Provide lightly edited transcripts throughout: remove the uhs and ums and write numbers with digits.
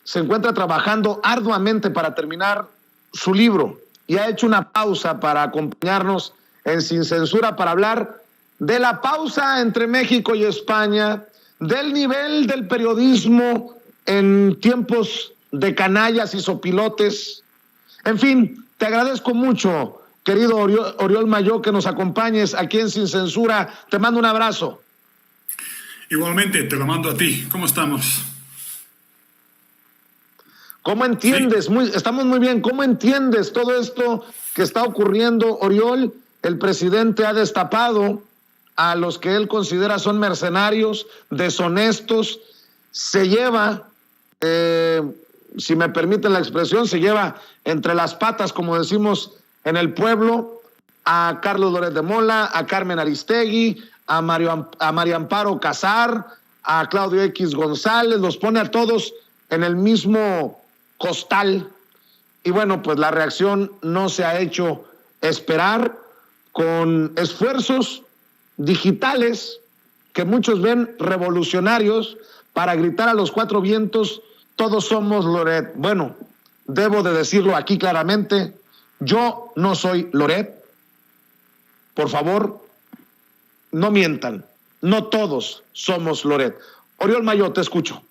se encuentra trabajando arduamente para terminar su libro y ha hecho una pausa para acompañarnos en Sin Censura para hablar de la pausa entre México y España, del nivel del periodismo en tiempos de canallas y sopilotes. En fin, te agradezco mucho, querido Oriol Mayó, que nos acompañes aquí en Sin Censura. Te mando un abrazo. Igualmente, te lo mando a ti. ¿Cómo estamos? ¿Cómo entiendes? Sí. Estamos muy bien. ¿Cómo entiendes todo esto que está ocurriendo, Oriol? El presidente ha destapado a los que él considera son mercenarios, deshonestos. Se lleva, si me permiten la expresión, se lleva entre las patas, como decimos en el pueblo, a Carlos Loret de Mola, a Carmen Aristegui, a María Amparo Casar, a Claudio X González, los pone a todos en el mismo costal. Y bueno, pues la reacción no se ha hecho esperar, con esfuerzos digitales que muchos ven revolucionarios para gritar a los cuatro vientos: todos somos Loret. Bueno, debo de decirlo aquí claramente, yo no soy Loret. Por favor, no mientan, no todos somos Loret. Oriol Mayó, te escucho.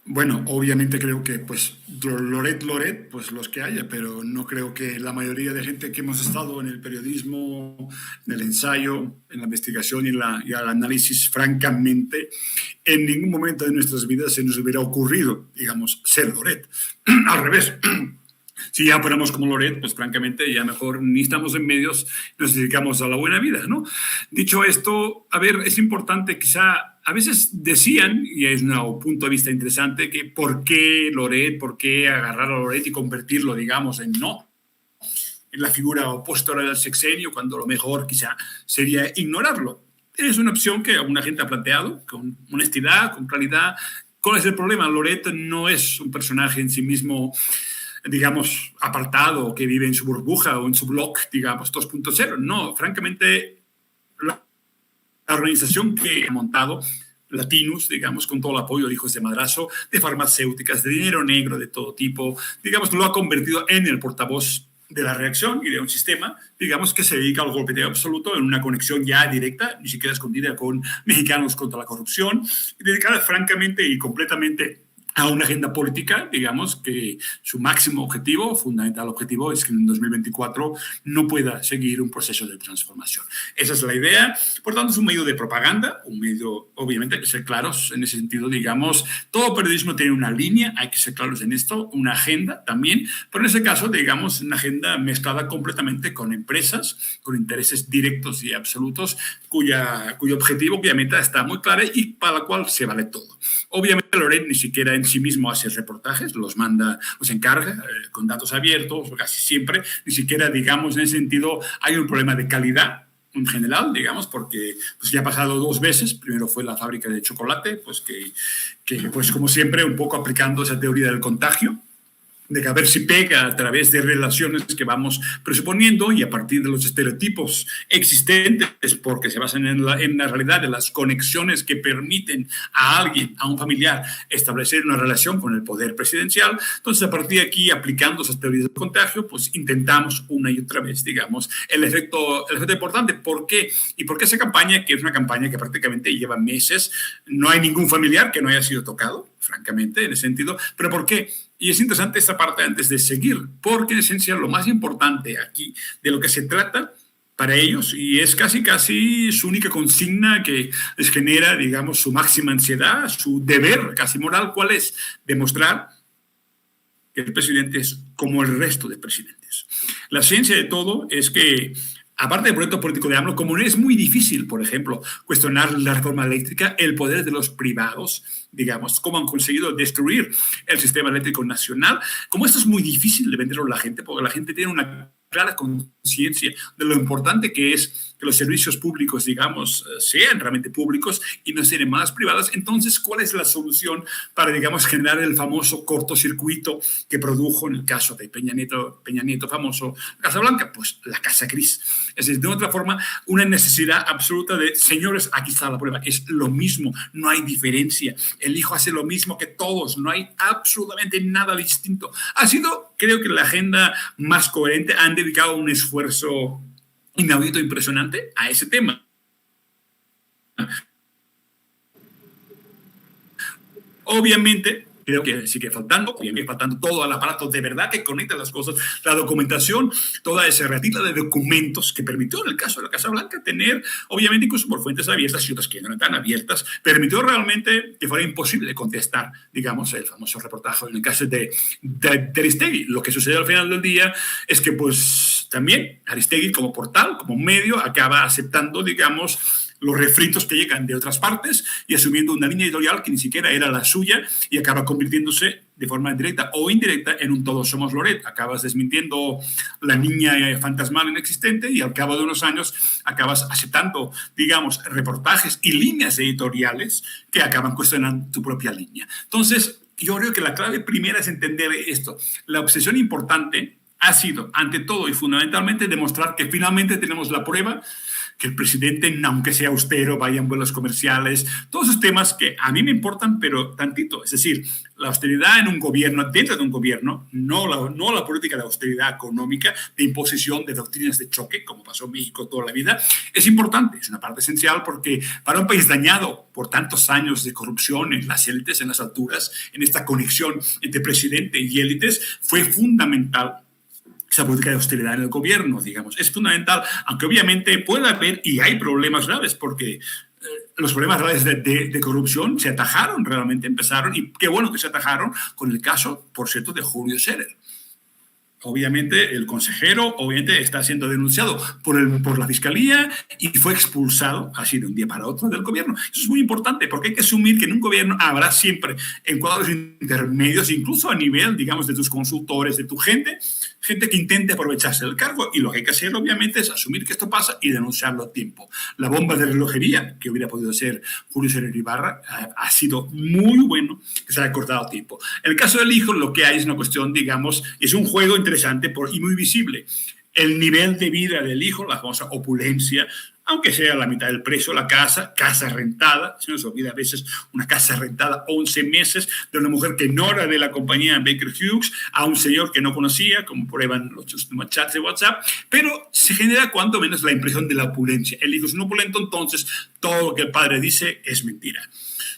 Bueno, obviamente creo que pues Loret, pues los que haya, pero no creo que la mayoría de gente que hemos estado en el periodismo, en el ensayo, en la investigación y el análisis, francamente, en ningún momento de nuestras vidas se nos hubiera ocurrido, digamos, ser Loret. Al revés. Si ya ponemos como Loret, pues francamente ya mejor ni estamos en medios, nos dedicamos a la buena vida, ¿no? Dicho esto, a ver, es importante quizá. A veces decían, y es un punto de vista interesante, que ¿por qué Loret? ¿Por qué agarrar a Loret y convertirlo, digamos, en la figura opositora del sexenio, cuando lo mejor quizá sería ignorarlo? Es una opción que alguna gente ha planteado, con honestidad, con claridad. ¿Cuál es el problema? Loret no es un personaje en sí mismo, digamos, apartado, que vive en su burbuja o en su blog, digamos, 2.0. No, francamente, la organización que ha montado Latinus, digamos, con todo el apoyo de hijos de madrazo, de farmacéuticas, de dinero negro de todo tipo, digamos, lo ha convertido en el portavoz de la reacción y de un sistema, digamos, que se dedica al golpeteo absoluto en una conexión ya directa, ni siquiera escondida, con Mexicanos contra la Corrupción, y dedicada francamente y completamente a una agenda política, digamos, que su máximo objetivo, fundamental objetivo, es que en 2024 no pueda seguir un proceso de transformación. Esa es la idea. Por tanto, es un medio de propaganda, un medio, obviamente, hay que ser claros en ese sentido, digamos. Todo periodismo tiene una línea, hay que ser claros en esto, una agenda también, pero en ese caso, digamos, una agenda mezclada completamente con empresas, con intereses directos y absolutos, cuyo objetivo, obviamente, está muy claro y para la cual se vale todo. Obviamente, Loret ni siquiera en sí mismo hace reportajes, los manda, los encarga con datos abiertos, casi siempre, ni siquiera, digamos, en ese sentido hay un problema de calidad en general, digamos, porque pues ya ha pasado 2 veces. Primero fue la fábrica de chocolate, pues que pues como siempre, un poco aplicando esa teoría del contagio, de que a ver si pega a través de relaciones que vamos presuponiendo y a partir de los estereotipos existentes, porque se basan en la realidad de las conexiones que permiten a alguien, a un familiar, establecer una relación con el poder presidencial. Entonces, a partir de aquí, aplicando esas teorías del contagio, pues intentamos una y otra vez, digamos, el efecto importante. ¿Por qué? Y por qué esa campaña, que es una campaña que prácticamente lleva meses, no hay ningún familiar que no haya sido tocado, francamente, en ese sentido. ¿Pero por qué? Y es interesante esta parte antes de seguir, porque en esencia lo más importante aquí de lo que se trata para ellos, y es casi su única consigna que les genera, digamos, su máxima ansiedad, su deber casi moral, ¿cuál es? Demostrar que el presidente es como el resto de presidentes. La ciencia de todo es que, aparte del proyecto político de AMLO, como es muy difícil, por ejemplo, cuestionar la reforma eléctrica, el poder de los privados, digamos, cómo han conseguido destruir el sistema eléctrico nacional, como esto es muy difícil de venderlo a la gente, porque la gente tiene una clara conciencia conciencia de lo importante que es que los servicios públicos, digamos, sean realmente públicos y no sean más privadas. Entonces, ¿cuál es la solución para, digamos, generar el famoso cortocircuito que produjo en el caso de Peña Nieto famoso, Casa Blanca? Pues la Casa Gris. Es decir, de otra forma, una necesidad absoluta de, señores, aquí está la prueba, es lo mismo, no hay diferencia. El hijo hace lo mismo que todos, no hay absolutamente nada distinto. Ha sido, creo que la agenda más coherente, han dedicado un esfuerzo inaudito, impresionante a ese tema. Obviamente, creo que sigue faltando todo el aparato de verdad que conecta las cosas, la documentación, toda esa ratita de documentos que permitió en el caso de la Casa Blanca tener, obviamente incluso por fuentes abiertas y otras que no eran tan abiertas, permitió realmente que fuera imposible contestar, digamos, el famoso reportaje en el caso de Aristegui. Lo que sucedió al final del día es que, pues, también Aristegui como portal, como medio, acaba aceptando, digamos, los refritos que llegan de otras partes y asumiendo una línea editorial que ni siquiera era la suya y acaba convirtiéndose de forma directa o indirecta en un todos somos Loret. Acabas desmintiendo la niña fantasmal inexistente y al cabo de unos años acabas aceptando, digamos, reportajes y líneas editoriales que acaban cuestionando tu propia línea. Entonces, yo creo que la clave primera es entender esto. La obsesión importante ha sido, ante todo y fundamentalmente, demostrar que finalmente tenemos la prueba que el presidente, aunque sea austero, vaya en vuelos comerciales, todos esos temas que a mí me importan, pero tantito. Es decir, la austeridad en un gobierno, dentro de un gobierno, no la política de austeridad económica, de imposición de doctrinas de choque, como pasó en México toda la vida, es importante, es una parte esencial porque para un país dañado por tantos años de corrupción en las élites, en las alturas, en esta conexión entre presidente y élites, fue fundamental esa política de austeridad en el gobierno, digamos. Es fundamental, aunque obviamente puede haber y hay problemas graves, porque los problemas reales de corrupción se atajaron realmente, empezaron, y qué bueno que se atajaron con el caso, por cierto, de Julio Scherer. Obviamente el consejero está siendo denunciado por la fiscalía y fue expulsado así de un día para otro del gobierno. Eso es muy importante porque hay que asumir que en un gobierno habrá siempre en cuadros intermedios, incluso a nivel, digamos, de tus consultores, de tu gente que intente aprovecharse del cargo, y lo que hay que hacer obviamente es asumir que esto pasa y denunciarlo a tiempo. La bomba de relojería que hubiera podido ser Julio Scherer Ibarra ha sido muy bueno que se haya cortado a tiempo. En el caso del hijo, lo que hay es una cuestión, digamos, es un juego interesante y muy visible. El nivel de vida del hijo, la famosa opulencia, aunque sea la mitad del precio, la casa rentada, se nos olvida a veces una casa rentada 11 meses de una mujer que no era de la compañía Baker Hughes, a un señor que no conocía, como prueban los chats de WhatsApp, pero se genera cuanto menos la impresión de la opulencia. El hijo es un opulento, entonces todo lo que el padre dice es mentira.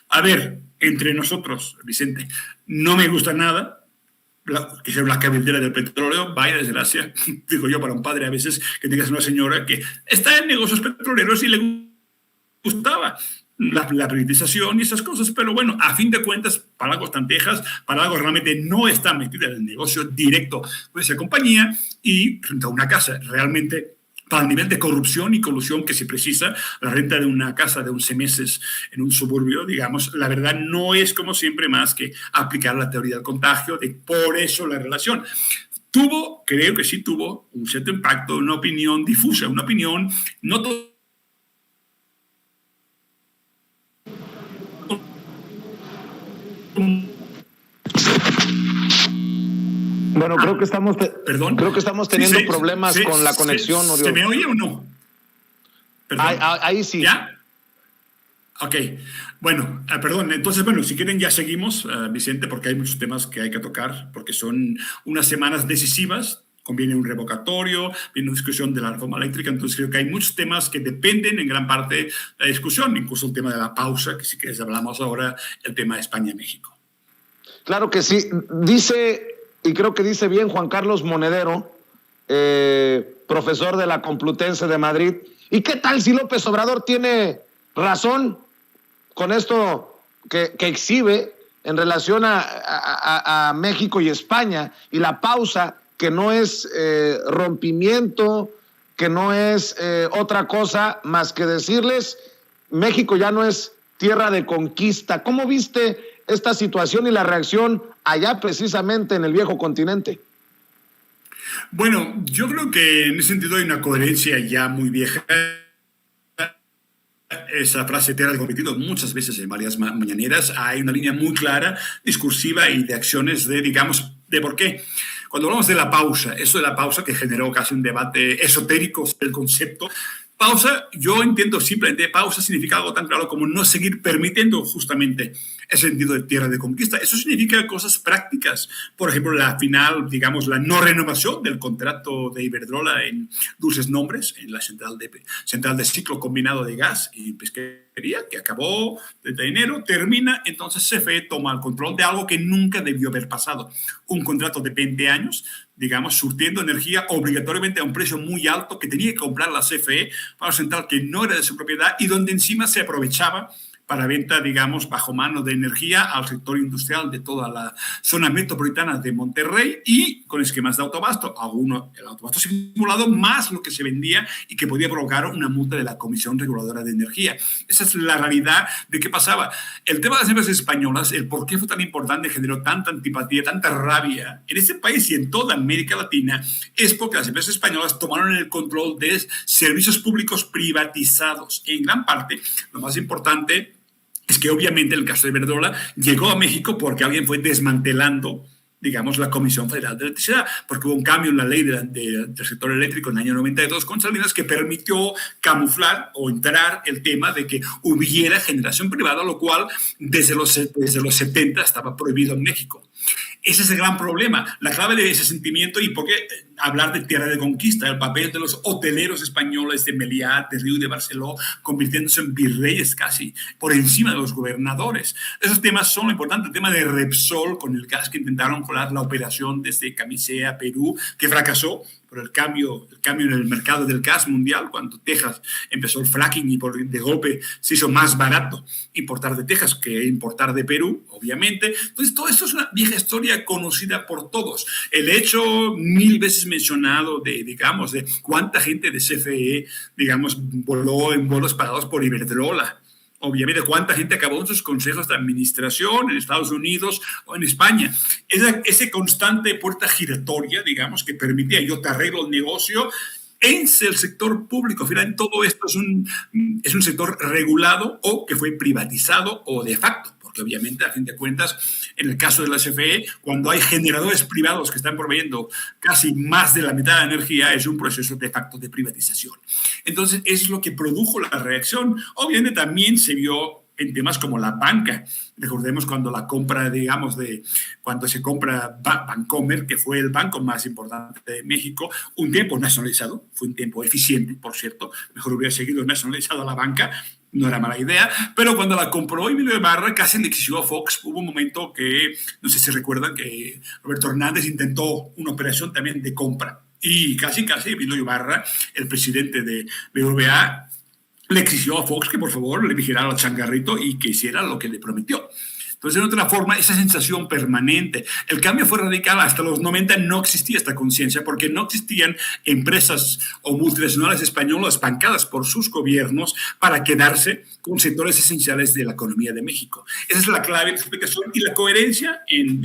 A ver, entre nosotros, Vicente, no me gusta nada que sea la cabildera del petróleo, vaya desgracia, digo yo, para un padre a veces que tengas una señora que está en negocios petroleros y le gustaba la privatización y esas cosas, pero bueno, a fin de cuentas, para algo están Texas, para algo realmente no está metida en el negocio directo de esa compañía y renta una casa realmente para el nivel de corrupción y colusión que se precisa, la renta de una casa de 11 meses en un suburbio, digamos, la verdad no es como siempre más que aplicar la teoría del contagio, por eso la relación. Creo que sí tuvo un cierto impacto, una opinión difusa, una opinión no todo. Bueno, creo que estamos teniendo problemas con la conexión, Oriol. ¿Se me oye o no? Ahí sí. ¿Ya? Ok. Bueno, perdón. Entonces, bueno, si quieren ya seguimos, Vicente, porque hay muchos temas que hay que tocar, porque son unas semanas decisivas. Conviene un revocatorio, viene una discusión de la reforma eléctrica, entonces creo que hay muchos temas que dependen en gran parte de la discusión, incluso el tema de la pausa, que si quieres hablamos ahora, el tema de España-México. Claro que sí. Dice, y creo que dice bien Juan Carlos Monedero, profesor de la Complutense de Madrid. ¿Y qué tal si López Obrador tiene razón con esto que exhibe en relación a México y España y la pausa, que no es rompimiento, que no es otra cosa más que decirles, México ya no es tierra de conquista? ¿Cómo viste esta situación y la reacción allá precisamente en el viejo continente? Bueno, yo creo que en ese sentido hay una coherencia ya muy vieja. Esa frase te la he repetido muchas veces en varias mañaneras. Hay una línea muy clara, discursiva y de acciones de, digamos, de por qué. Cuando hablamos de la pausa, eso de la pausa que generó casi un debate esotérico sobre el concepto, pausa, yo entiendo simplemente pausa significa algo tan claro como no seguir permitiendo justamente ese sentido de tierra de conquista. Eso significa cosas prácticas. Por ejemplo, la final, digamos, la no renovación del contrato de Iberdrola en dulces nombres, en la central de ciclo combinado de gas y pesquería, que acabó desde enero, termina, entonces CFE toma el control de algo que nunca debió haber pasado. Un contrato de 20 años, digamos, surtiendo energía obligatoriamente a un precio muy alto que tenía que comprar la CFE para una central que no era de su propiedad y donde encima se aprovechaba para venta, digamos, bajo mano de energía al sector industrial de toda la zona metropolitana de Monterrey y con esquemas de autoabasto, el autoabasto simulado más lo que se vendía y que podía provocar una multa de la Comisión Reguladora de Energía. Esa es la realidad de qué pasaba. El tema de las empresas españolas, el por qué fue tan importante, generó tanta antipatía, tanta rabia en este país y en toda América Latina, es porque las empresas españolas tomaron el control de servicios públicos privatizados. En gran parte, lo más importante es que obviamente el caso de Iberdrola llegó a México porque alguien fue desmantelando, digamos, la Comisión Federal de Electricidad, porque hubo un cambio en la ley del sector eléctrico en el año 92 con Salinas que permitió camuflar o entrar el tema de que hubiera generación privada, lo cual desde los 70 estaba prohibido en México. Ese es el gran problema, la clave de ese sentimiento y por qué hablar de tierra de conquista, el papel de los hoteleros españoles de Meliá, de Riu y de Barceló, convirtiéndose en virreyes casi, por encima de los gobernadores. Esos temas son lo importante, el tema de Repsol con el gas que intentaron colar la operación desde Camisea a Perú, que fracasó por el cambio en el mercado del gas mundial, cuando Texas empezó el fracking y de golpe se hizo más barato importar de Texas que importar de Perú, obviamente. Entonces, todo esto es una vieja historia conocida por todos. El hecho 1000 veces mencionado digamos, de cuánta gente de CFE, digamos, voló en vuelos pagados por Iberdrola. Obviamente, cuánta gente acabó en sus consejos de administración en Estados Unidos o en España. Esa constante puerta giratoria, digamos, que permitía yo te arreglo el negocio en el sector público. Al final, todo esto es un sector regulado o que fue privatizado o de facto. Porque obviamente, a fin de cuentas, en el caso de la CFE, cuando hay generadores privados que están proveyendo casi más de la mitad de la energía, es un proceso de facto de privatización. Entonces, es lo que produjo la reacción. Obviamente, también se vio en temas como la banca. Recordemos cuando la compra, digamos, cuando se compra Bancomer, que fue el banco más importante de México, un tiempo nacionalizado, fue un tiempo eficiente, por cierto, mejor hubiera seguido nacionalizado la banca, no era mala idea, pero cuando la compró Emilio Ibarra, casi le exigió a Fox. Hubo un momento que, no sé si recuerdan, que Roberto Hernández intentó una operación también de compra y casi Emilio Ibarra, el presidente de BBVA, le exigió a Fox que por favor le vigilara al changarrito y que hiciera lo que le prometió. Entonces, de otra forma, esa sensación permanente. El cambio fue radical. Hasta los 90 no existía esta conciencia porque no existían empresas o multinacionales españolas bancadas por sus gobiernos para quedarse con sectores esenciales de la economía de México. Esa es la clave de la explicación y la coherencia en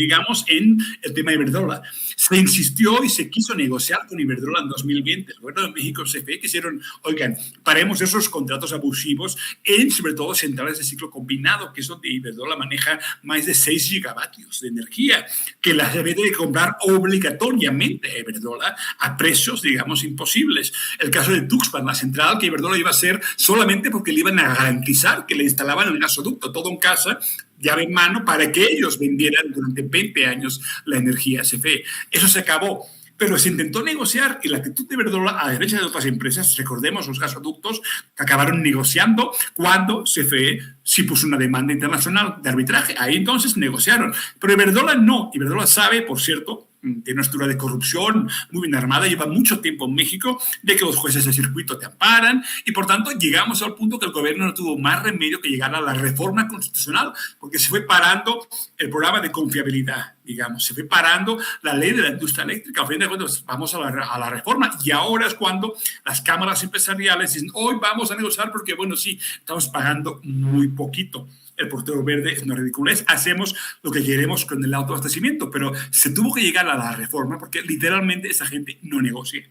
el tema de Iberdrola. Se insistió y se quiso negociar con Iberdrola en 2020. El gobierno de México, CFE, quisieron, oigan, paremos esos contratos abusivos en, sobre todo, centrales de ciclo combinado, que es donde Iberdrola maneja más de 6 gigavatios de energía, que la debe de comprar obligatoriamente a Iberdrola a precios, digamos, imposibles. El caso de Tuxpan, la central que Iberdrola iba a hacer solamente porque le iban a garantizar que le instalaban el gasoducto, todo en casa, llave en mano, para que ellos vendieran durante 20 años la energía CFE. Eso se acabó. Pero se intentó negociar y la actitud de Iberdrola, a derecha de otras empresas, recordemos los gasoductos, que acabaron negociando cuando CFE sí puso una demanda internacional de arbitraje. Ahí entonces negociaron. Pero Iberdrola no. Iberdrola sabe, por cierto, tiene una estructura de corrupción muy bien armada, lleva mucho tiempo en México, de que los jueces de circuito te amparan y por tanto llegamos al punto que el gobierno no tuvo más remedio que llegar a la reforma constitucional porque se fue parando el programa de confiabilidad, digamos, se fue parando la ley de la industria eléctrica. A fin de cuentas, vamos a la reforma y ahora es cuando las cámaras empresariales dicen, hoy vamos a negociar porque, bueno, sí, estamos pagando muy poquito. el portero verde es una ridiculez, hacemos lo que queremos con el autoabastecimiento, pero se tuvo que llegar a la reforma porque literalmente esa gente no negocia.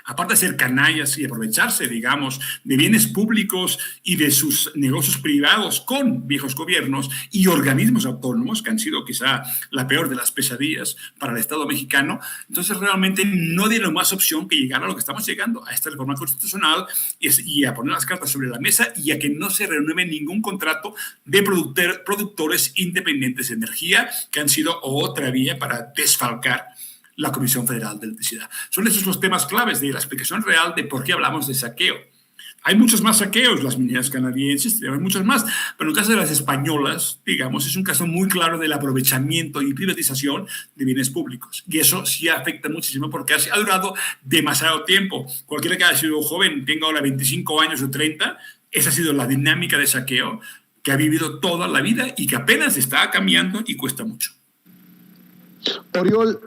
Aparte de ser canallas y aprovecharse, digamos, de bienes públicos y de sus negocios privados con viejos gobiernos y organismos autónomos, que han sido quizá la peor de las pesadillas para el Estado mexicano, entonces realmente no dieron más opción que llegar a lo que estamos llegando, a esta reforma constitucional y a poner las cartas sobre la mesa y a que no se renueve ningún contrato de productores independientes de energía, que han sido otra vía para desfalcar la Comisión Federal de Electricidad. Son esos los temas claves de la explicación real de por qué hablamos de saqueo. Hay muchos más saqueos, las mineras canadienses, hay muchos más, pero en el caso de las españolas, digamos, es un caso muy claro del aprovechamiento y privatización de bienes públicos. Y eso sí afecta muchísimo porque ha durado demasiado tiempo. Cualquiera que haya sido joven, tenga ahora 25 años o 30, esa ha sido la dinámica de saqueo que ha vivido toda la vida y que apenas está cambiando y cuesta mucho. Oriol,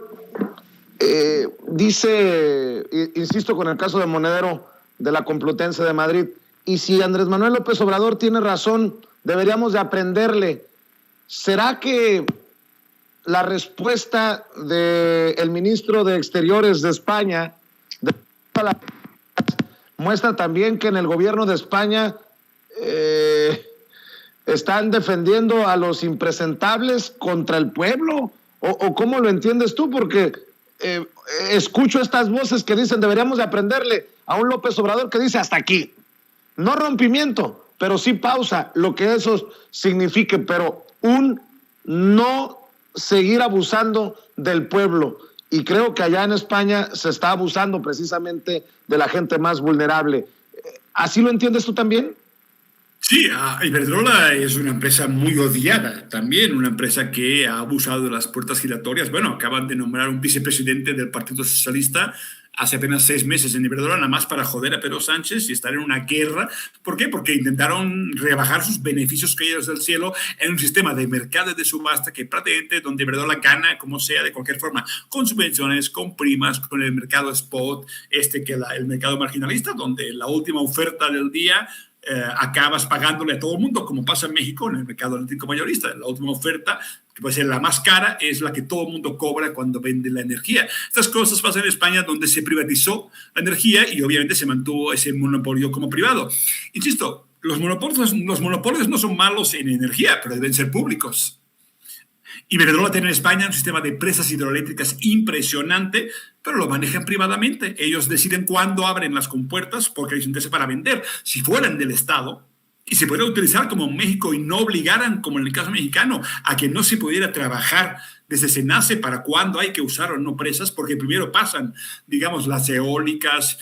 dice, insisto con el caso de Monedero de la Complutense de Madrid, y si Andrés Manuel López Obrador tiene razón, deberíamos de aprenderle. ¿Será que la respuesta del ministro de Exteriores de España muestra también que en el gobierno de España están defendiendo a los impresentables contra el pueblo? ¿O cómo lo entiendes tú? Porque escucho estas voces que dicen deberíamos de aprenderle a un López Obrador que dice hasta aquí. No rompimiento, pero sí pausa, lo que eso signifique, pero un no seguir abusando del pueblo. Y creo que allá en España se está abusando precisamente de la gente más vulnerable. ¿Así lo entiendes tú también? Sí, Iberdrola es una empresa muy odiada también, una empresa que ha abusado de las puertas giratorias. Bueno, acaban de nombrar un vicepresidente del Partido Socialista hace apenas 6 meses en Iberdrola, nada más para joder a Pedro Sánchez y estar en una guerra. ¿Por qué? Porque intentaron rebajar sus beneficios caídos del cielo en un sistema de mercado y de subasta que prácticamente donde Iberdrola gana, como sea, de cualquier forma, con subvenciones, con primas, con el mercado spot, el mercado marginalista, donde la última oferta del día acabas pagándole a todo el mundo, como pasa en México en el mercado eléctrico mayorista. La última oferta, que puede ser la más cara, es la que todo el mundo cobra cuando vende la energía. Estas cosas pasan en España, donde se privatizó la energía y obviamente se mantuvo ese monopolio como privado. Insisto, los monopolios no son malos en energía, pero deben ser públicos. Iberdrola tiene en España un sistema de presas hidroeléctricas impresionante, pero lo manejan privadamente. Ellos deciden cuándo abren las compuertas porque les interesa para vender. Si fueran del Estado y se pudiera utilizar como en México y no obligaran, como en el caso mexicano, a que no se pudiera trabajar desde SENACE para cuándo hay que usar o no presas, porque primero pasan, digamos, las eólicas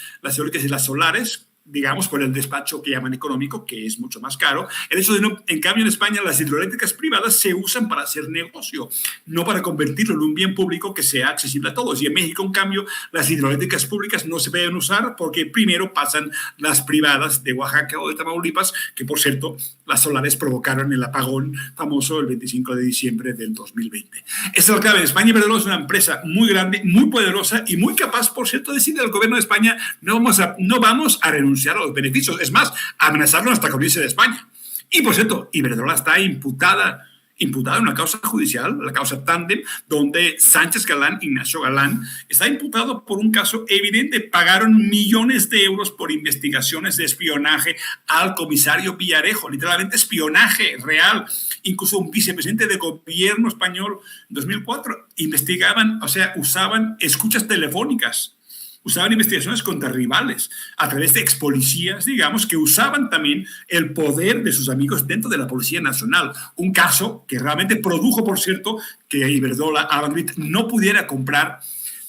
y las solares, digamos, por el despacho que llaman económico, que es mucho más caro. El hecho de no, en cambio, en España, las hidroeléctricas privadas se usan para hacer negocio, no para convertirlo en un bien público que sea accesible a todos. Y en México, en cambio, las hidroeléctricas públicas no se pueden usar porque primero pasan las privadas de Oaxaca o de Tamaulipas, que, por cierto, las solares provocaron el apagón famoso el 25 de diciembre del 2020. Esta es la clave. España Iberdrola es una empresa muy grande, muy poderosa y muy capaz, por cierto, de decirle al gobierno de España no vamos a renunciar a los beneficios, es más, amenazarlo hasta con irse de España. Y por cierto, Iberdrola está imputada en una causa judicial, la causa Tándem, donde Sánchez Galán, Ignacio Galán, está imputado por un caso evidente. Pagaron millones de euros por investigaciones de espionaje al comisario Villarejo, literalmente espionaje real. Incluso un vicepresidente de gobierno español en 2004 investigaban, o sea, usaban escuchas telefónicas. Usaban investigaciones contra rivales a través de expolicías, digamos, que usaban también el poder de sus amigos dentro de la Policía Nacional. Un caso que realmente produjo, por cierto, que Iberdrola Avangrid no pudiera comprar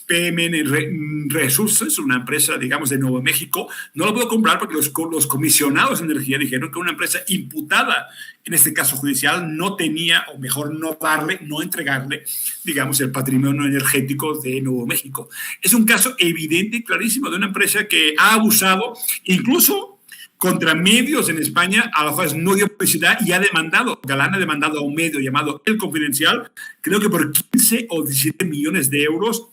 PMN Resources, una empresa, digamos, de Nuevo México. No lo puedo comprar porque los comisionados de energía dijeron que una empresa imputada, en este caso judicial, no tenía, o mejor no entregarle, digamos, el patrimonio energético de Nuevo México. Es un caso evidente y clarísimo de una empresa que ha abusado, incluso contra medios en España, a los cuales no dio publicidad y ha demandado. Galán ha demandado a un medio llamado El Confidencial, creo que por 15 o 17 millones de euros,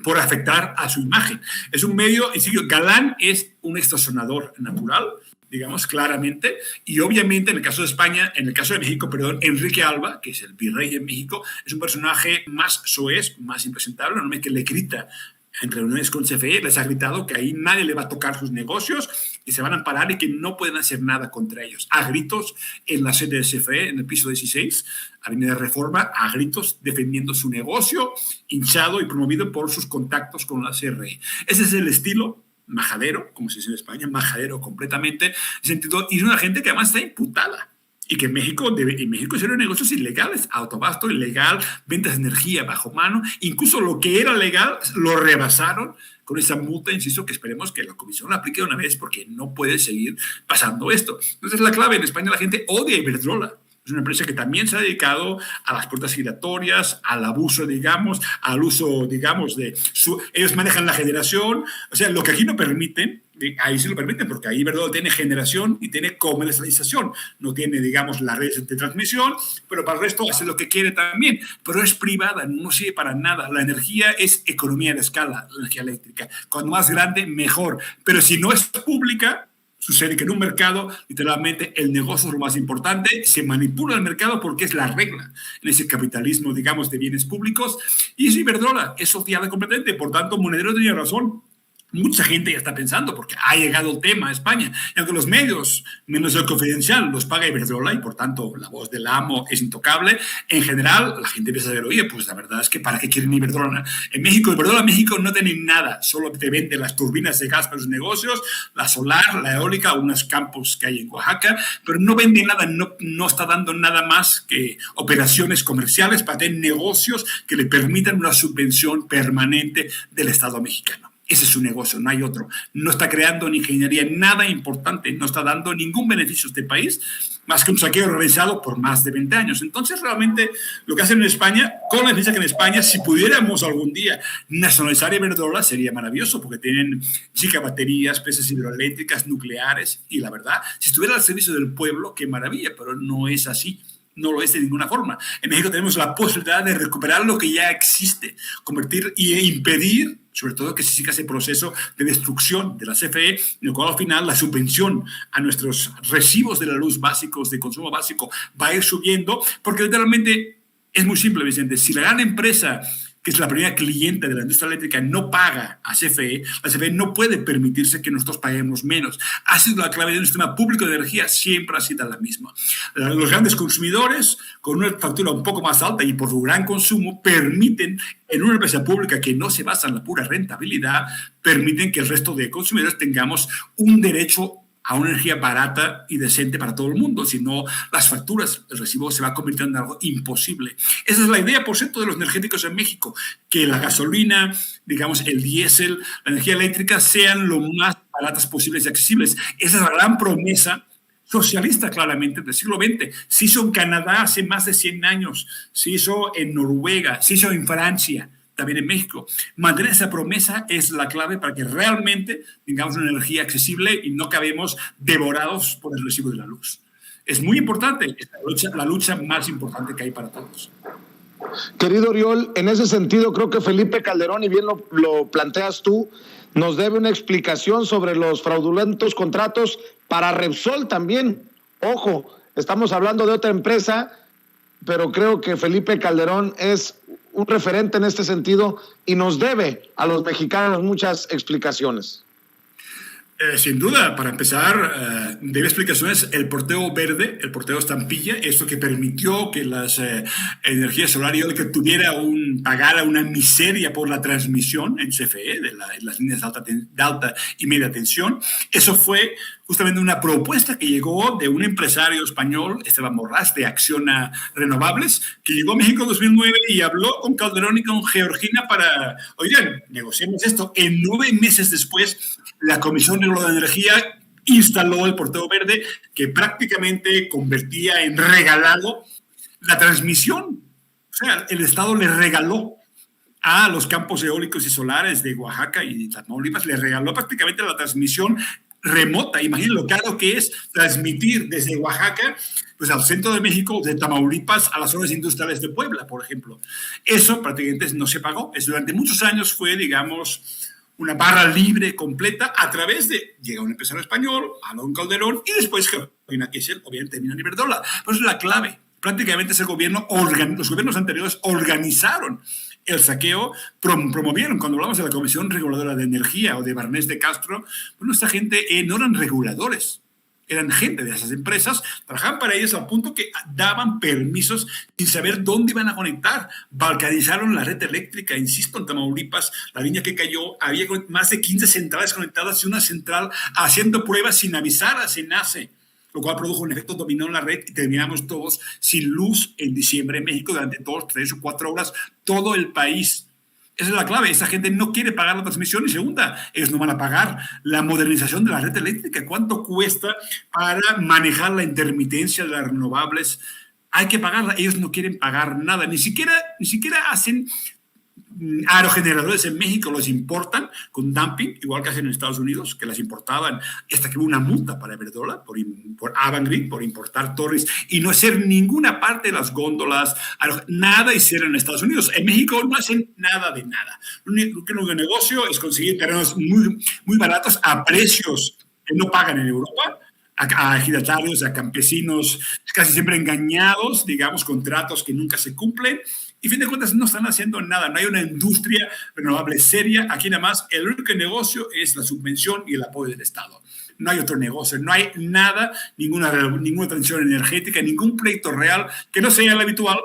por afectar a su imagen. Es un medio, y Galán es un extorsionador natural, digamos, claramente, y obviamente en el caso de España, en el caso de México, perdón, Enrique Alba, que es el virrey de México, es un personaje más soez, más impresentable, un hombre que le grita en reuniones con CFE, les ha gritado que ahí nadie le va a tocar sus negocios y se van a amparar y que no pueden hacer nada contra ellos. A gritos en la sede de CFE, en el piso 16, Avenida Reforma, a gritos defendiendo su negocio, hinchado y promovido por sus contactos con la CRE. Ese es el estilo majadero, como se dice en España, majadero completamente, en sentido, y es una gente que además está imputada. Y que en México hicieron negocios ilegales, autobasto ilegal, ventas de energía bajo mano, incluso lo que era legal lo rebasaron con esa multa, insisto, que esperemos que la comisión la aplique de una vez porque no puede seguir pasando esto. Entonces la clave, en España la gente odia a Iberdrola. Es una empresa que también se ha dedicado a las puertas giratorias, al abuso, digamos, al uso, digamos, ellos manejan la generación, o sea, lo que aquí no permiten, ahí sí lo permiten, porque ahí Iberdrola tiene generación y tiene comercialización, no tiene, digamos, la red de transmisión, pero para el resto hace lo que quiere también, pero es privada, no sirve para nada. La energía es economía de escala, la energía eléctrica. Cuanto más grande, mejor, pero si no es pública, sucede que en un mercado, literalmente, el negocio es lo más importante, se manipula el mercado porque es la regla en ese capitalismo, digamos, de bienes públicos, y es Iberdrola, es sociedad completamente. Por tanto, Monedero tenía razón. Mucha gente ya está pensando, porque ha llegado el tema a España, y aunque los medios, menos el Confidencial, los paga Iberdrola, y por tanto la voz del amo es intocable, en general la gente empieza a ver, oye, pues la verdad es que ¿para qué quieren Iberdrola? En México, Iberdrola, México no tiene nada, solo te vende las turbinas de gas para los negocios, la solar, la eólica, unos campos que hay en Oaxaca, pero no vende nada, no está dando nada más que operaciones comerciales para tener negocios que le permitan una subvención permanente del Estado mexicano. Ese es su negocio, no hay otro. No está creando ni ingeniería, nada importante, no está dando ningún beneficio a este país, más que un saqueo realizado por más de 20 años. Entonces, realmente, lo que hacen en España, con la diferencia que en España, si pudiéramos algún día nacionalizar Iberdrola, sería maravilloso, porque tienen gigabaterías, presas hidroeléctricas, nucleares, y la verdad, si estuviera al servicio del pueblo, qué maravilla, pero no es así. No lo es de ninguna forma. En México tenemos la posibilidad de recuperar lo que ya existe, convertir e impedir, sobre todo, que se siga ese proceso de destrucción de la CFE, en el cual al final la subvención a nuestros recibos de la luz básicos, de consumo básico, va a ir subiendo, porque literalmente es muy simple, Vicente. Si la gran empresa, que es la primera cliente de la industria eléctrica, no paga a CFE, la CFE no puede permitirse que nosotros paguemos menos. Ha sido la clave de un sistema público de energía, siempre ha sido la misma. Los grandes consumidores, con una factura un poco más alta y por su gran consumo, permiten, en una empresa pública que no se basa en la pura rentabilidad, permiten que el resto de consumidores tengamos un derecho a una energía barata y decente para todo el mundo. Si no, las facturas, el recibo se va convirtiendo en algo imposible. Esa es la idea, por cierto, de los energéticos en México, que la gasolina, digamos, el diésel, la energía eléctrica sean lo más baratas posibles y accesibles. Esa es la gran promesa socialista, claramente, del siglo XX. Se hizo en Canadá hace más de 100 años, se hizo en Noruega, se hizo en Francia, también en México. Mantener esa promesa es la clave para que realmente tengamos una energía accesible y no acabemos devorados por el recibo de la luz. Es muy importante, es la lucha más importante que hay para todos. Querido Oriol, en ese sentido creo que Felipe Calderón, y bien lo planteas tú, nos debe una explicación sobre los fraudulentos contratos para Repsol también. Ojo, estamos hablando de otra empresa, pero creo que Felipe Calderón es un referente en este sentido y nos debe a los mexicanos muchas explicaciones. Sin duda, para empezar, debe explicaciones el porteo verde, el porteo estampilla, esto que permitió que las energías solar y eólica pagara una miseria por la transmisión en CFE, de las líneas de alta y media tensión. Eso fue justamente una propuesta que llegó de un empresario español, Esteban Borrás, de Acciona Renovables, que llegó a México en 2009 y habló con Calderón y con Georgina para, oigan, negociemos esto. En 9 meses después, la Comisión de Energía instaló el porteo verde, que prácticamente convertía en regalado la transmisión. O sea, el Estado le regaló a los campos eólicos y solares de Oaxaca y Tamaulipas, le regaló prácticamente la transmisión remota. Imaginen lo caro que es transmitir desde Oaxaca pues, al centro de México, de Tamaulipas, a las zonas industriales de Puebla, por ejemplo. Eso prácticamente no se pagó. Durante muchos años fue, digamos, una barra libre completa a través de, llega un empresario español, Alon Calderón, y después Georgina Kessel, obviamente termina en Iberdrola. Pero es la clave. Prácticamente ese gobierno, los gobiernos anteriores organizaron el saqueo, promovieron. Cuando hablamos de la Comisión Reguladora de Energía o de Barnés de Castro, bueno, esta gente no eran reguladores, eran gente de esas empresas, trabajaban para ellos al punto que daban permisos sin saber dónde iban a conectar. Balcanizaron la red eléctrica, insisto, en Tamaulipas, la línea que cayó, había más de 15 centrales conectadas y una central haciendo pruebas sin avisar a SENACE, lo cual produjo un efecto dominó en la red y terminamos todos sin luz en diciembre en México durante 2, 3 o 4 horas, todo el país. Esa es la clave. Esa gente no quiere pagar la transmisión. Y segunda, ellos no van a pagar la modernización de la red eléctrica. ¿Cuánto cuesta para manejar la intermitencia de las renovables? Hay que pagarla. Ellos no quieren pagar nada. Ni siquiera hacen aerogeneradores en México, los importan con dumping, igual que hacen en Estados Unidos, que las importaban, hasta que hubo una multa para Iberdrola, por Avangrid, por importar torres y no hacer ninguna parte de las góndolas, nada hicieron en Estados Unidos. En México no hacen nada de nada. Lo único negocio es conseguir terrenos muy, muy baratos a precios que no pagan en Europa, a ejidatarios, a campesinos, casi siempre engañados, digamos, contratos que nunca se cumplen. Y a fin de cuentas no están haciendo nada, no hay una industria renovable seria. Aquí nada más el único negocio es la subvención y el apoyo del Estado. No hay otro negocio, no hay nada, ninguna transición energética, ningún proyecto real que no sea el habitual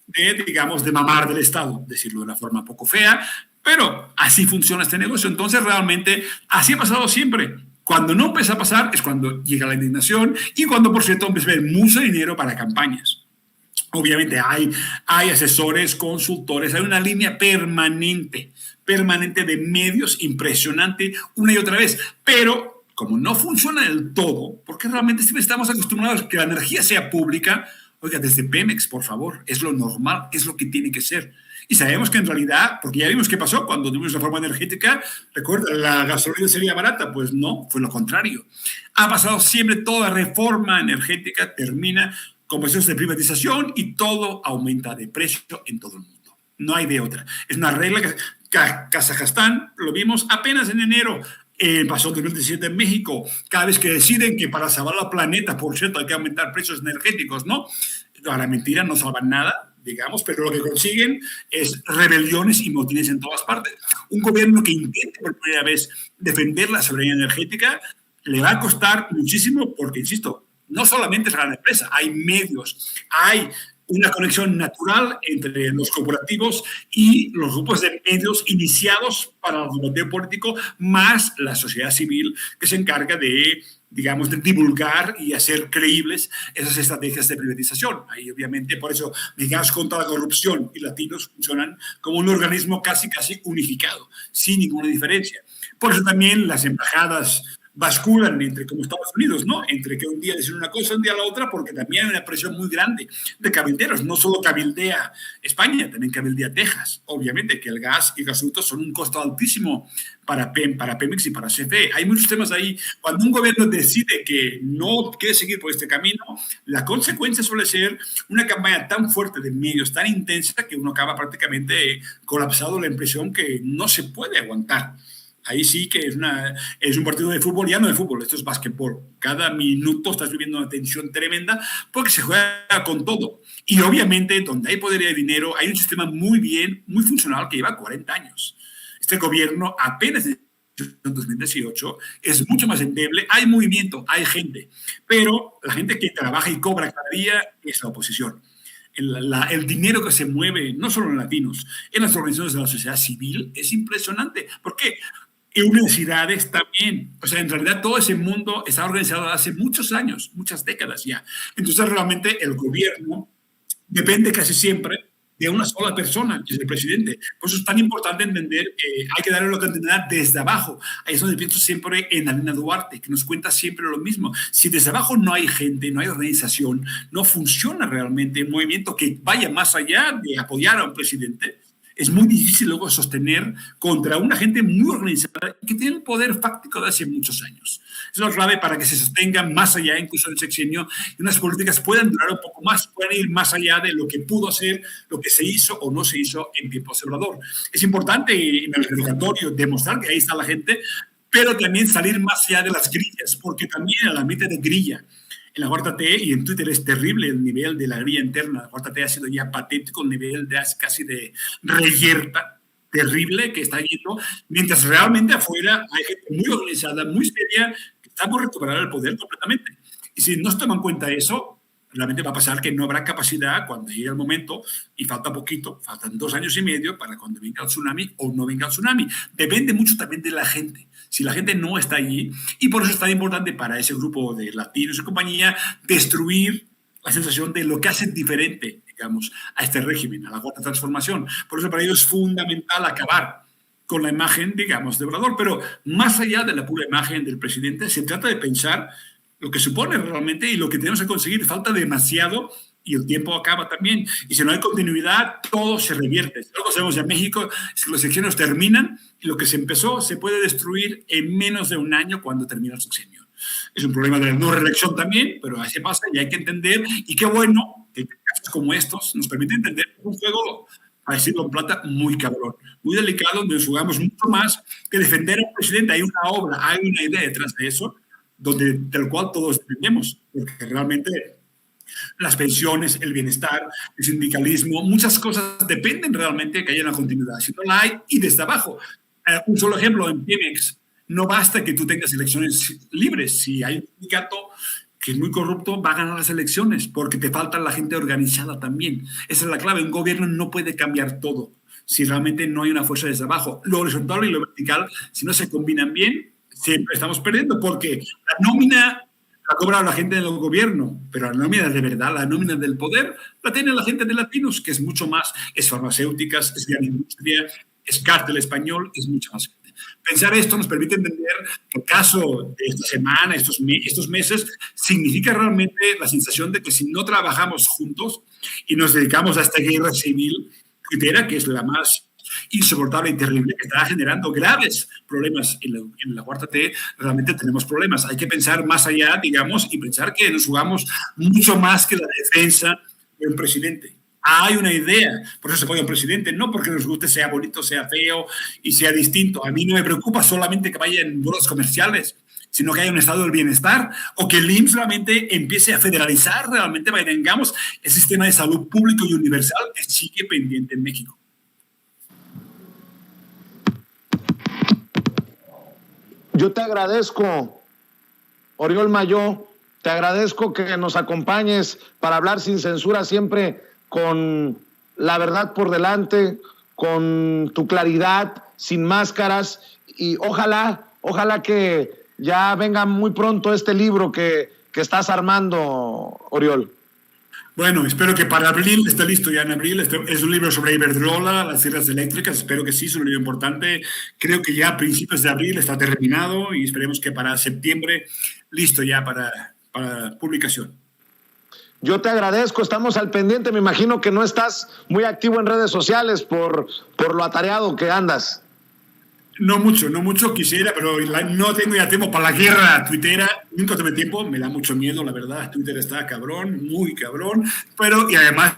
de mamar del Estado, decirlo de una forma poco fea, pero así funciona este negocio. Entonces realmente así ha pasado siempre. Cuando no empieza a pasar es cuando llega la indignación y cuando, por cierto, empieza a haber mucho dinero para campañas. Obviamente hay asesores, consultores, hay una línea permanente de medios impresionante una y otra vez, pero como no funciona del todo, porque realmente siempre estamos acostumbrados a que la energía sea pública, oiga, desde Pemex, por favor, es lo normal, es lo que tiene que ser. Y sabemos que en realidad, porque ya vimos qué pasó cuando tuvimos reforma energética, recuerda, la gasolina sería barata, pues no, fue lo contrario. Ha pasado siempre, toda reforma energética termina con procesos de privatización y todo aumenta de precio en todo el mundo. No hay de otra. Es una regla que Kazajstán, lo vimos apenas en enero, pasó en 2017 en México. Cada vez que deciden que para salvar al planeta, por cierto, hay que aumentar precios energéticos, ¿no? La mentira, no salvan nada, digamos, pero lo que consiguen es rebeliones y motines en todas partes. Un gobierno que intente por primera vez defender la soberanía energética le va a costar muchísimo porque, insisto, no solamente es la gran empresa, hay medios, hay una conexión natural entre los corporativos y los grupos de medios iniciados para el debate político, más la sociedad civil que se encarga de, digamos, de divulgar y hacer creíbles esas estrategias de privatización. Ahí, obviamente, por eso Mexicanos contra la Corrupción y Latinos funcionan como un organismo casi unificado, sin ninguna diferencia. Por eso también las embajadas basculan entre como Estados Unidos, ¿no? Entre que un día dicen una cosa, un día la otra, porque también hay una presión muy grande de cabilderos. No solo cabildea España, también cabildea Texas. Obviamente que el gas y gasoductos son un costo altísimo para Pemex y para CFE. Hay muchos temas ahí. Cuando un gobierno decide que no quiere seguir por este camino, la consecuencia suele ser una campaña tan fuerte de medios, tan intensa, que uno acaba prácticamente colapsado, la impresión que no se puede aguantar. Ahí sí que es un partido de fútbol, ya no de fútbol, esto es básquetbol. Cada minuto estás viviendo una tensión tremenda porque se juega con todo. Y obviamente, donde hay poder y hay dinero, hay un sistema muy funcional que lleva 40 años. Este gobierno apenas en 2018 es mucho más endeble, hay movimiento, hay gente, pero la gente que trabaja y cobra cada día es la oposición. El dinero que se mueve, no solo en latinos, en las organizaciones de la sociedad civil, es impresionante. ¿Por qué? Y universidades también. O sea, en realidad todo ese mundo está organizado hace muchos años, muchas décadas ya. Entonces, realmente el gobierno depende casi siempre de una sola persona, que es el presidente. Por eso es tan importante entender que hay que darle la continuidad desde abajo. Ahí es donde pienso siempre en Alina Duarte, que nos cuenta siempre lo mismo. Si desde abajo no hay gente, no hay organización, no funciona realmente un movimiento que vaya más allá de apoyar a un presidente, es muy difícil luego sostener contra una gente muy organizada que tiene el poder fáctico de hace muchos años. Es lo clave para que se sostengan más allá incluso del sexenio y unas políticas puedan durar un poco más, puedan ir más allá de lo que pudo hacer, lo que se hizo o no se hizo en tiempo Obrador. Es importante en el educatorio demostrar que ahí está la gente, pero también salir más allá de las grillas, porque también en la mitad de grilla en la cuarta T y en Twitter es terrible el nivel de la grilla interna. La cuarta T ha sido ya patético, el nivel de casi de reyerta terrible que está yendo, mientras realmente afuera hay gente muy organizada, muy seria, que está por recuperar el poder completamente. Y si no se toma en cuenta eso, realmente va a pasar que no habrá capacidad cuando llegue el momento, y falta poquito, faltan 2 años y medio para cuando venga el tsunami o no venga el tsunami. Depende mucho también de la gente. Si la gente no está allí, y por eso es tan importante para ese grupo de latinos y compañía destruir la sensación de lo que hace diferente, digamos, a este régimen, a la cuarta transformación. Por eso para ellos es fundamental acabar con la imagen, digamos, de Obrador. Pero más allá de la pura imagen del presidente, se trata de pensar lo que supone realmente y lo que tenemos que conseguir. Falta demasiado y el tiempo acaba también. Y si no hay continuidad, todo se revierte. Si algo sabemos en México es que los sexenios terminan y lo que se empezó se puede destruir en menos de un año cuando termina el sexenio. Es un problema de la no reelección también, pero así pasa y hay que entender. Y qué bueno que casos como estos nos permiten entender un juego, para decirlo en plata, muy cabrón, muy delicado, donde nos jugamos mucho más que defender a un presidente. Hay una obra, hay una idea detrás de eso, del cual todos dependemos, porque realmente las pensiones, el bienestar, el sindicalismo, muchas cosas dependen realmente de que haya una continuidad. Si no la hay, y desde abajo. Un solo ejemplo, en Pemex, no basta que tú tengas elecciones libres. Si hay un sindicato que es muy corrupto, va a ganar las elecciones, porque te falta la gente organizada también. Esa es la clave. Un gobierno no puede cambiar todo si realmente no hay una fuerza desde abajo. Lo horizontal y lo vertical, si no se combinan bien, siempre estamos perdiendo, porque la nómina la cobra la gente del gobierno, pero la nómina de verdad, la nómina del poder, la tiene la gente de Latinos, que es mucho más, es farmacéuticas, es gran industria, es cártel español, es mucho más. Pensar esto nos permite entender que el caso de esta semana, estos meses, significa realmente la sensación de que si no trabajamos juntos y nos dedicamos a esta guerra civil tuitera, que es la más insoportable y terrible, que está generando graves problemas en la cuarta T, realmente tenemos problemas. Hay que pensar más allá, digamos, y pensar que nos jugamos mucho más que la defensa de un presidente. Hay una idea, por eso se apoya a un presidente, no porque nos guste, sea bonito, sea feo y sea distinto. A mí no me preocupa solamente que vaya en vuelos comerciales, sino que haya un estado del bienestar o que el IMSS realmente empiece a federalizar, realmente tengamos el sistema de salud público y universal que sigue pendiente en México. Yo te agradezco, Oriol Mayó, te agradezco que nos acompañes para hablar sin censura, siempre con la verdad por delante, con tu claridad, sin máscaras, y ojalá que ya venga muy pronto este libro que estás armando, Oriol. Bueno, espero que para abril esté listo ya en abril. Es un libro sobre Iberdrola, las sierras eléctricas. Espero que sí, es un libro importante. Creo que ya a principios de abril está terminado y esperemos que para septiembre listo ya para publicación. Yo te agradezco, estamos al pendiente. Me imagino que no estás muy activo en redes sociales por lo atareado que andas. No mucho quisiera, pero no tengo ya tiempo para la guerra tuitera. Nunca tuve tiempo, me da mucho miedo, la verdad. Twitter está cabrón, muy cabrón. Y además,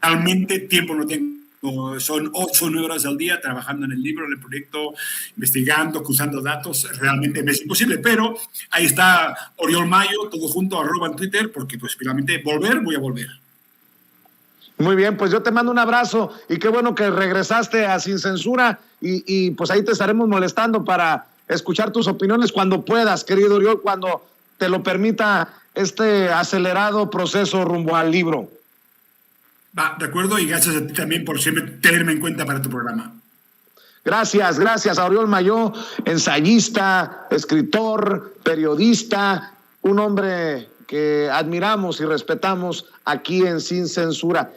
realmente tiempo no tengo. Son 8 o 9 horas al día trabajando en el libro, en el proyecto, investigando, cruzando datos. Realmente me es imposible, pero ahí está Oriol Mayo, todo junto, @ en Twitter, porque pues finalmente voy a volver. Muy bien, pues yo te mando un abrazo y qué bueno que regresaste a Sin Censura y pues ahí te estaremos molestando para escuchar tus opiniones cuando puedas, querido Oriol, cuando te lo permita este acelerado proceso rumbo al libro. Va, de acuerdo, y gracias a ti también por siempre tenerme en cuenta para tu programa. Gracias a Oriol Mayó, ensayista, escritor, periodista, un hombre que admiramos y respetamos aquí en Sin Censura.